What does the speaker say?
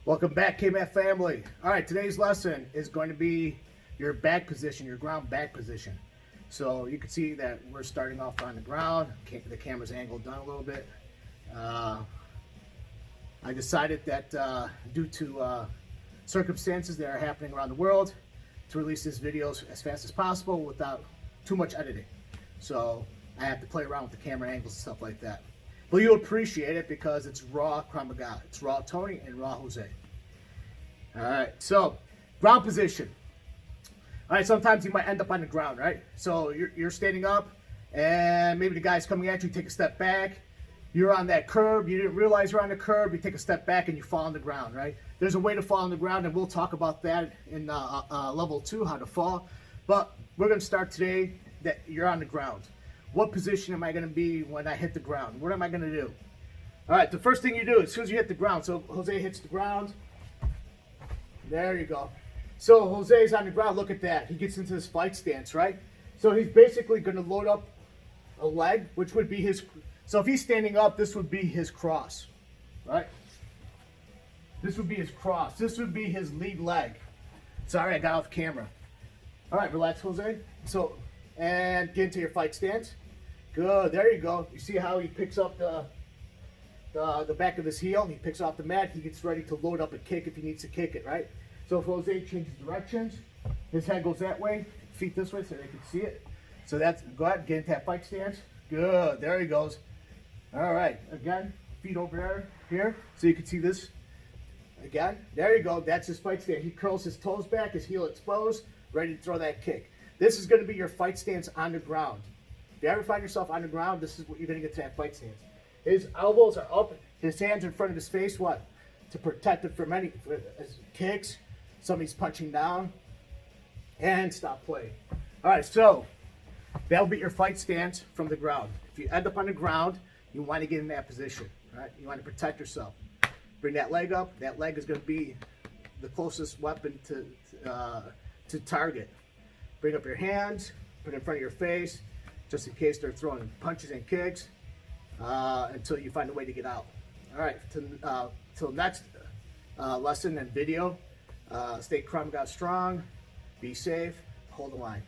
Welcome back, KMAT family. All right, today's lesson is going to be your back position, your ground back position. So you can see that we're starting off on the ground. The camera's angled down a little bit. I decided that due to circumstances that are happening around the world, to release this video as fast as possible without too much editing. So I have to play around with the camera angles and stuff like that. But you'll appreciate it because it's raw Krav Maga. It's raw Tony and raw Jose. All right, so ground position. All right, sometimes you might end up on the ground, right? So you're standing up and maybe the guy's coming at you, take a step back. You're on that curb, you didn't realize you're on the curb, you take a step back and you fall on the ground, right? There's a way to fall on the ground and we'll talk about that in level 2, how to fall. But we're gonna start today that you're on the ground. What position am I gonna be when I hit the ground? What am I gonna do? All right, the first thing you do as soon as you hit the ground, so Jose hits the ground, there you go. So Jose's on the ground, look at that. He gets into this fight stance, right? So he's basically gonna load up a leg, which would be his, so if he's standing up, this would be his cross, right? This would be his cross. This would be his lead leg. Sorry, I got off camera. All right, relax, Jose. So, and get into your fight stance. Good, there you go. You see how he picks up the back of his heel, he picks off the mat, he gets ready to load up a kick if he needs to kick it, right? So if Jose changes directions, his head goes that way, feet this way so they can see it. So that's, go ahead, get into that fight stance. Good, there he goes. All right, again, feet over there, here, so you can see this. Again, there you go, that's his fight stance. He curls his toes back, his heel exposed, ready to throw that kick. This is gonna be your fight stance on the ground. If you ever find yourself on the ground, this is what you're gonna get to that fight stance. His elbows are up, his hands in front of his face, what? To protect it from any kicks, somebody's punching down, and stop play. All right, so that'll be your fight stance from the ground. If you end up on the ground, you want to get in that position, right? You want to protect yourself. Bring that leg up. That leg is going to be the closest weapon to target. Bring up your hands, put it in front of your face, just in case they're throwing punches and kicks, until you find a way to get out. All right, till next lesson and video. Stay Krav Maga strong, be safe, hold the line.